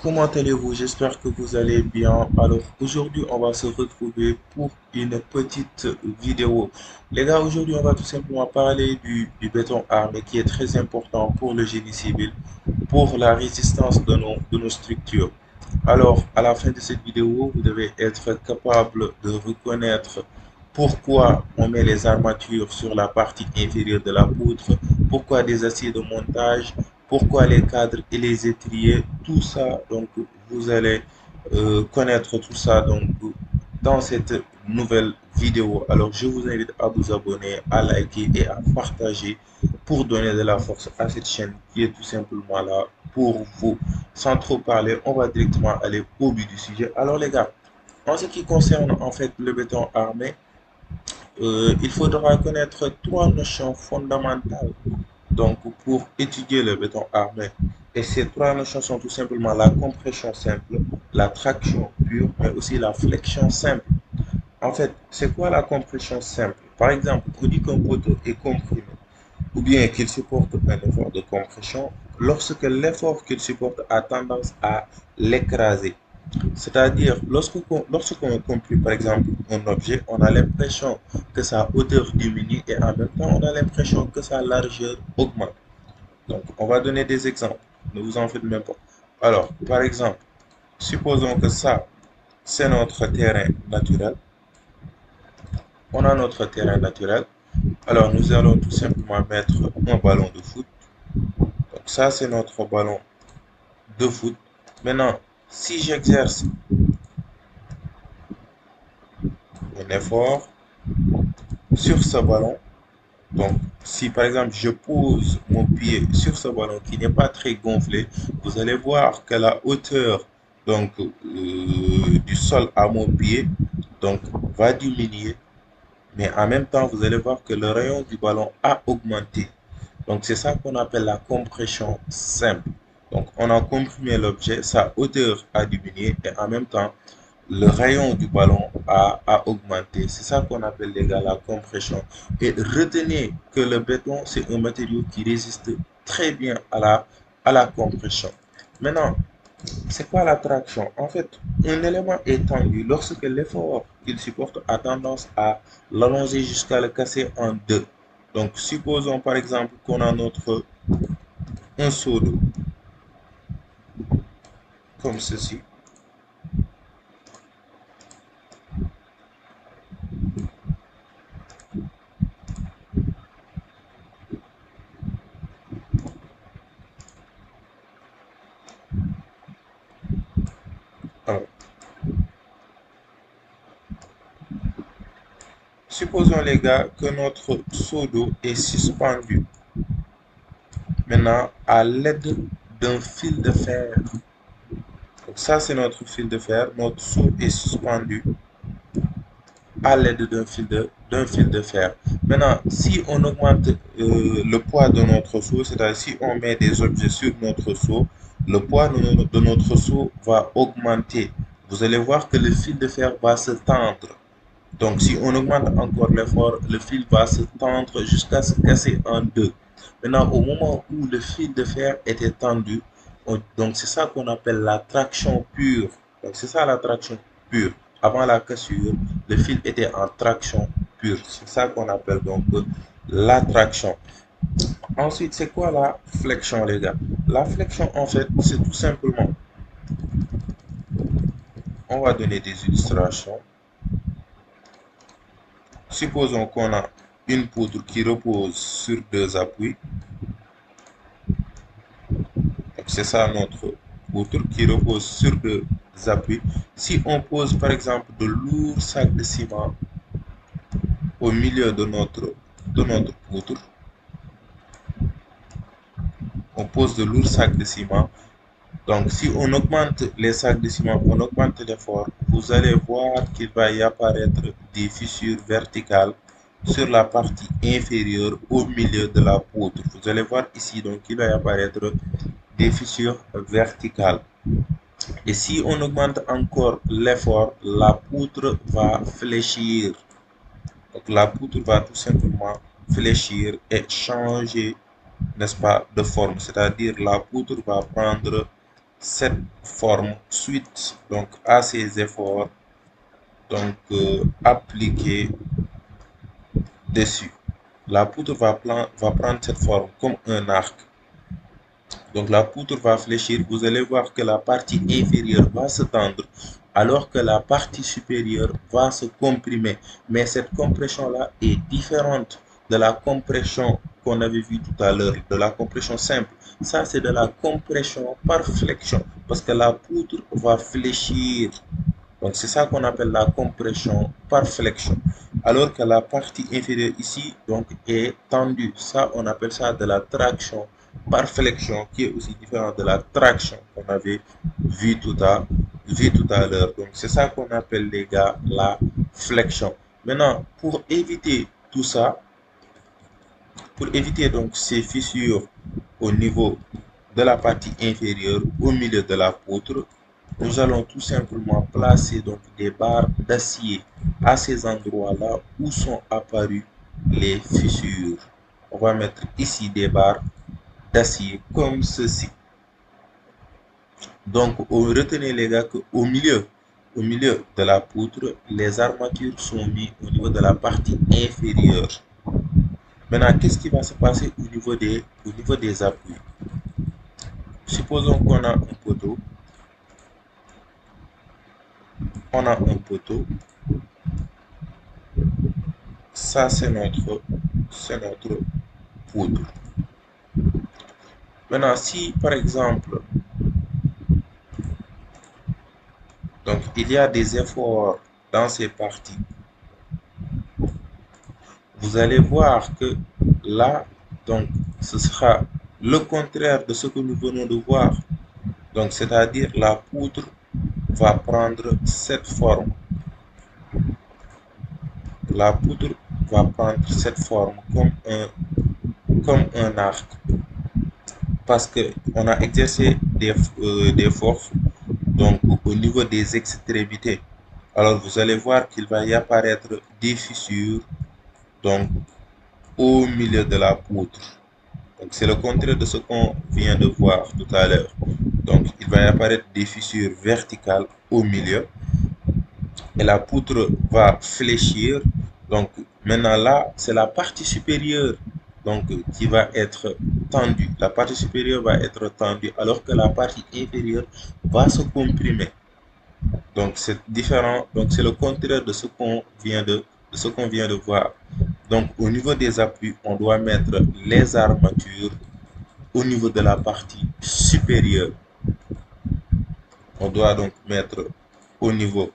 Comment allez-vous? J'espère que vous allez bien. Alors aujourd'hui, on va se retrouver pour une petite vidéo. Les gars, aujourd'hui, on va tout simplement parler du béton armé qui est très important pour le génie civil, pour la résistance de nos structures. Alors, à la fin de cette vidéo, vous devez être capable de reconnaître pourquoi on met les armatures sur la partie inférieure de la poutre, pourquoi des aciers de montage, pourquoi les cadres et les étriers, tout ça, donc vous allez connaître tout ça donc dans cette nouvelle vidéo. Alors je vous invite à vous abonner, à liker et à partager pour donner de la force à cette chaîne qui est tout simplement là pour vous. Sans trop parler, on va directement aller au but du sujet. Alors les gars, en ce qui concerne en fait le béton armé, il faudra connaître trois notions fondamentales donc pour étudier le béton armé. Et ces trois notions sont tout simplement la compression simple, la traction pure, mais aussi la flexion simple. En fait, c'est quoi la compression simple? Par exemple, on dit qu'un poteau est comprimé ou bien qu'il supporte un effort de compression lorsque l'effort qu'il supporte a tendance à l'écraser. C'est-à-dire, lorsqu'on comprime par exemple un objet, on a l'impression que sa hauteur diminue et en même temps, on a l'impression que sa largeur augmente. Donc, on va donner des exemples. Ne vous en faites même pas. Alors, par exemple, supposons que ça, c'est notre terrain naturel. On a notre terrain naturel. Alors, nous allons tout simplement mettre un ballon de foot. Donc, ça, c'est notre ballon de foot. Maintenant, si j'exerce un effort sur ce ballon, donc si par exemple je pose mon pied sur ce ballon qui n'est pas très gonflé, vous allez voir que la hauteur donc du sol à mon pied donc va diminuer, mais en même temps vous allez voir que le rayon du ballon a augmenté. Donc c'est ça qu'on appelle la compression simple. Donc on a comprimé l'objet, sa hauteur a diminué et en même temps le rayon du ballon a augmenté. C'est ça qu'on appelle les gars la compression. Et retenez que le béton, c'est un matériau qui résiste très bien à la compression. Maintenant, c'est quoi la traction? En fait, un élément est tendu lorsque l'effort qu'il supporte a tendance à l'allonger jusqu'à le casser en deux. Donc, supposons par exemple qu'on a un seau d'eau, comme ceci. Alors, supposons les gars que notre seau d'eau est suspendu maintenant à l'aide d'un fil de fer. Donc ça c'est notre fil de fer. Notre seau est suspendu à l'aide d'un fil de fer. Maintenant, si on augmente le poids de notre seau, c'est-à-dire si on met des objets sur notre seau, le poids de notre seau va augmenter. Vous allez voir que le fil de fer va se tendre. Donc, si on augmente encore l'effort, le fil va se tendre jusqu'à se casser en deux. Maintenant, au moment où le fil de fer était tendu, donc c'est ça qu'on appelle la traction pure. Donc, c'est ça la traction pure. Avant la cassure, le fil était en traction pure. C'est ça qu'on appelle donc la traction. Ensuite, c'est quoi la flexion, les gars? La flexion, en fait, c'est tout simplement, on va donner des illustrations. Supposons qu'on a une poutre qui repose sur deux appuis. C'est ça notre poutre qui repose sur deux appuis. Si on pose par exemple de lourds sacs de ciment au milieu de notre poutre, on pose de lourds sacs de ciment. Donc si on augmente les sacs de ciment, on augmente l'effort, vous allez voir qu'il va y apparaître des fissures verticales sur la partie inférieure au milieu de la poutre. Vous allez voir ici donc il va y apparaître des fissures verticales. Et si on augmente encore l'effort, la poutre va fléchir. Donc la poutre va tout simplement fléchir et changer, n'est-ce pas, de forme. C'est-à-dire la poutre va prendre cette forme suite donc à ces efforts donc appliqués dessus. La poutre va prendre cette forme comme un arc. Donc la poutre va fléchir. Vous allez voir que la partie inférieure va se tendre alors que la partie supérieure va se comprimer. Mais cette compression-là est différente de la compression qu'on avait vue tout à l'heure, de la compression simple. Ça, c'est de la compression par flexion parce que la poutre va fléchir. Donc c'est ça qu'on appelle la compression par flexion. Alors que la partie inférieure ici donc est tendue. Ça, on appelle ça de la traction par flexion qui est aussi différente de la traction qu'on avait vu tout à l'heure. Donc c'est ça qu'on appelle les gars la flexion. Maintenant, pour éviter tout ça, pour éviter donc ces fissures au niveau de la partie inférieure, au milieu de la poutre, nous allons tout simplement placer donc des barres d'acier à ces endroits-là où sont apparues les fissures. On va mettre ici des barres d'acier comme ceci. Donc, retenez les gars au milieu de la poutre, les armatures sont mises au niveau de la partie inférieure. Maintenant, qu'est-ce qui va se passer au niveau des appuis? Supposons qu'on a un poteau. On a un poteau. Ça, c'est notre poudre. Maintenant, si par exemple, donc il y a des efforts dans ces parties, vous allez voir que là, donc, ce sera le contraire de ce que nous venons de voir. Donc, c'est-à-dire la poudre va prendre cette forme. La poudre va prendre cette forme comme un arc. Parce qu'on a exercé des forces donc au niveau des extrémités. Alors vous allez voir qu'il va y apparaître des fissures donc au milieu de la poutre. Donc c'est le contraire de ce qu'on vient de voir tout à l'heure. Donc il va y apparaître des fissures verticales au milieu et la poutre va fléchir. Donc maintenant là, c'est la partie supérieure donc qui va être tendue. La partie supérieure va être tendue alors que la partie inférieure va se comprimer. Donc c'est différent, donc c'est le contraire de ce qu'on vient de voir. Donc au niveau des appuis, on doit mettre les armatures au niveau de la partie supérieure. On doit donc mettre au niveau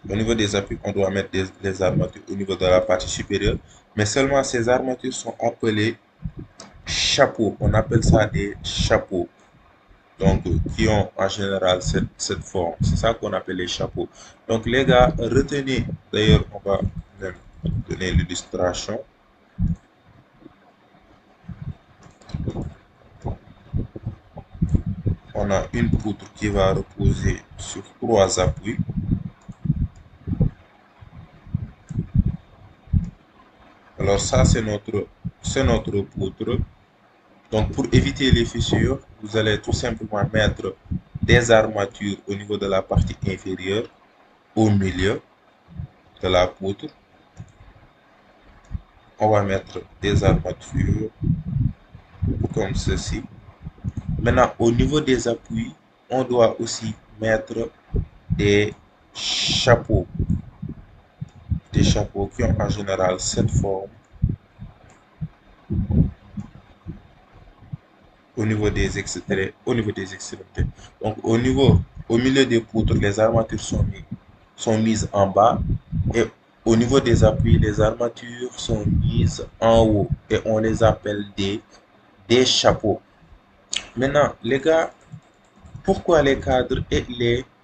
Au niveau des appuis, on doit mettre les armatures au niveau de la partie supérieure. Mais seulement ces armatures sont appelées chapeaux. On appelle ça des chapeaux. Donc, qui ont en général cette forme. C'est ça qu'on appelle les chapeaux. Donc, les gars, retenez. D'ailleurs, on va même donner l'illustration. On a une poutre qui va reposer sur 3 appuis. Alors, ça, c'est notre poutre. Donc, pour éviter les fissures, vous allez tout simplement mettre des armatures au niveau de la partie inférieure, au milieu de la poutre. On va mettre des armatures comme ceci. Maintenant, au niveau des appuis, on doit aussi mettre des chapeaux. Des chapeaux qui ont en général cette forme au niveau des extrémités. Donc, au milieu des poutres, les armatures sont mises en bas et au niveau des appuis, les armatures sont mises en haut et on les appelle des chapeaux. Maintenant, les gars, pourquoi les cadres et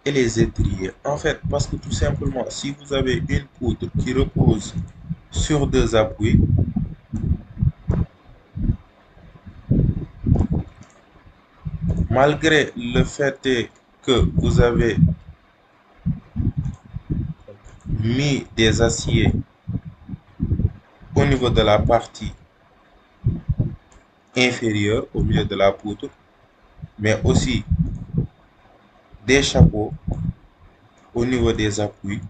les étriers? En fait, parce que tout simplement, si vous avez une poutre qui repose sur 2 appuis, malgré le fait que vous avez mis des aciers au niveau de la partie inférieure, au milieu de la poutre, mais aussi des chapeaux au niveau des appuis.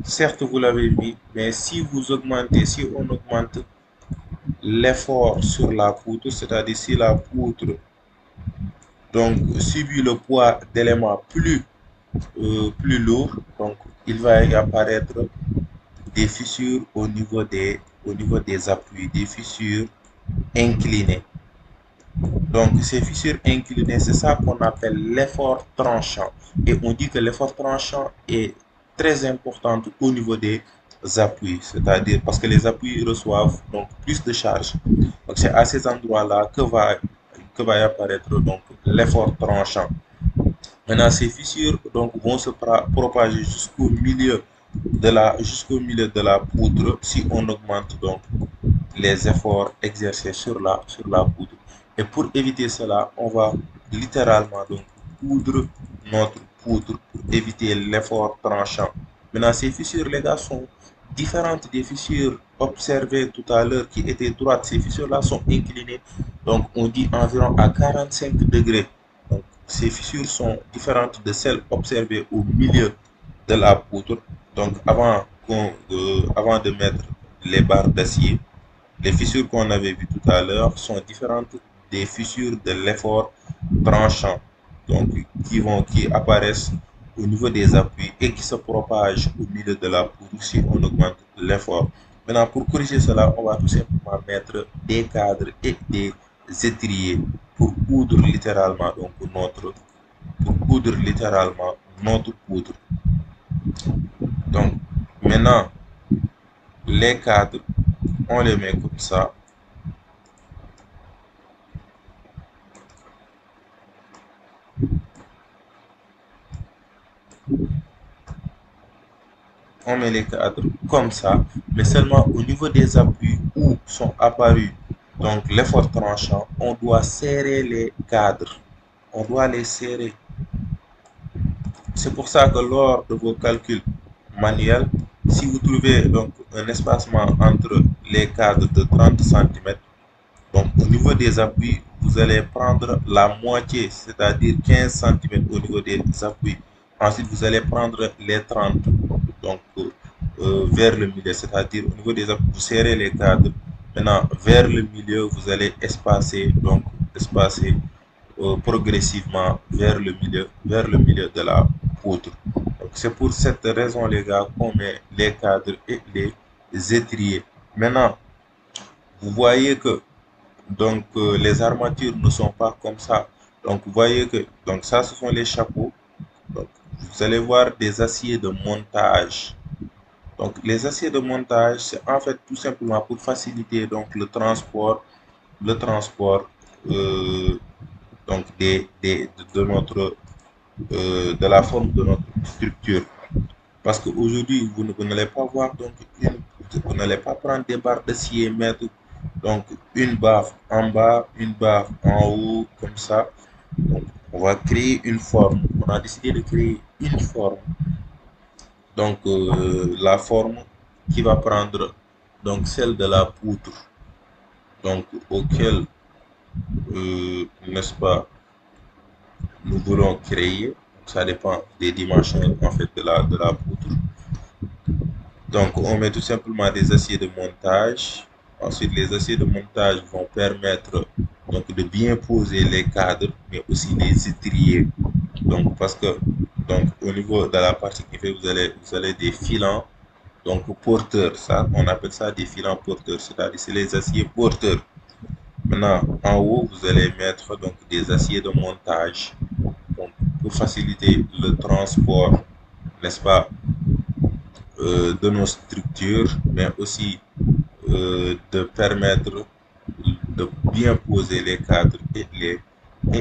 Certes, vous l'avez mis, mais si on augmente l'effort sur la poutre, c'est-à-dire si la poutre donc subit le poids d'éléments plus lourds, donc il va y apparaître des fissures au niveau des appuis, des fissures inclinées. Donc, ces fissures inclinées, c'est ça qu'on appelle l'effort tranchant. Et on dit que l'effort tranchant est très important au niveau des appuis, c'est-à-dire parce que les appuis reçoivent donc plus de charge. Donc, c'est à ces endroits-là que va apparaître donc l'effort tranchant. Maintenant, ces fissures donc, vont se propager jusqu'au milieu de la poutre si on augmente donc les efforts exercés sur la poudre. Et pour éviter cela, on va littéralement donc poudre notre poudre pour éviter l'effort tranchant. Maintenant, ces fissures, les gars, sont différentes des fissures observées tout à l'heure qui étaient droites. Ces fissures-là sont inclinées. Donc, on dit environ à 45 degrés. Donc, ces fissures sont différentes de celles observées au milieu de la poutre. Donc, avant de mettre les barres d'acier, les fissures qu'on avait vues tout à l'heure sont différentes des fissures de l'effort tranchant, donc qui apparaissent au niveau des appuis et qui se propagent au milieu de la poudre si on augmente l'effort. Maintenant, pour corriger cela, on va tout simplement mettre des cadres et des étriers pour coudre littéralement notre poudre. Donc, maintenant, les cadres, on les met comme ça. On met les cadres comme ça, mais seulement au niveau des appuis où sont apparus donc l'effort tranchant, on doit serrer les cadres. On doit les serrer. C'est pour ça que lors de vos calculs manuels, si vous trouvez donc un espacement entre les cadres de 30 cm, donc au niveau des appuis, vous allez prendre la moitié, c'est-à-dire 15 cm au niveau des appuis. Ensuite, vous allez prendre les 30, donc vers le milieu, c'est-à-dire au niveau des appuis, vous serrez les cadres. Maintenant, vers le milieu, vous allez espacer progressivement vers le milieu de la poutre. C'est pour cette raison, les gars, qu'on met les cadres et les étriers. Maintenant, vous voyez que les armatures ne sont pas comme ça. Donc vous voyez que donc ça ce sont les chapeaux. Donc vous allez voir des aciers de montage. Donc les aciers de montage, c'est en fait tout simplement pour faciliter donc le transport euh, donc de la forme de notre structure. Parce qu'aujourd'hui, vous n'allez pas voir, donc, vous n'allez pas prendre des barres d'acier et mettre donc une barre en bas, une barre en haut, comme ça. Donc, on va créer une forme. On a décidé de créer une forme. Donc, la forme qui va prendre donc celle de la poutre. Donc, auquel, n'est-ce pas, nous voulons créer. Ça dépend des dimensions en fait de la poutre. Donc, on met tout simplement des aciers de montage. Ensuite, les aciers de montage vont permettre donc de bien poser les cadres, mais aussi les étriers. Donc, parce que donc au niveau de la partie qui fait, vous allez des filants donc porteurs. Ça, on appelle ça des filants porteurs, c'est-à-dire c'est les aciers porteurs. Maintenant, en haut, vous allez mettre donc des aciers de montage, donc pour faciliter le transport, n'est-ce pas, de nos structures, mais aussi de permettre de bien poser les cadres et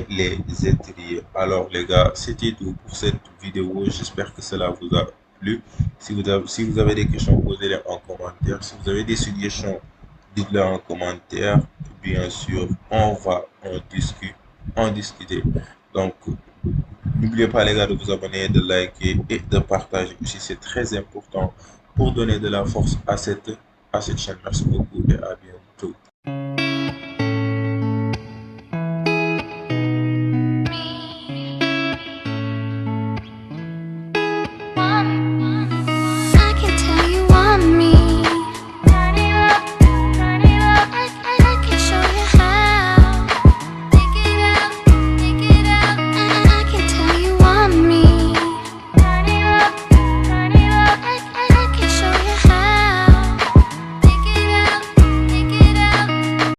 les étriers. Alors les gars, c'était tout pour cette vidéo. J'espère que cela vous a plu. Si vous avez des questions, posez-les en commentaire. Si vous avez des suggestions, dites-le en commentaire. Bien sûr, on va en discuter. Donc, n'oubliez pas les gars de vous abonner, de liker et de partager aussi. C'est très important pour donner de la force à cette chaîne. Merci beaucoup et à bientôt.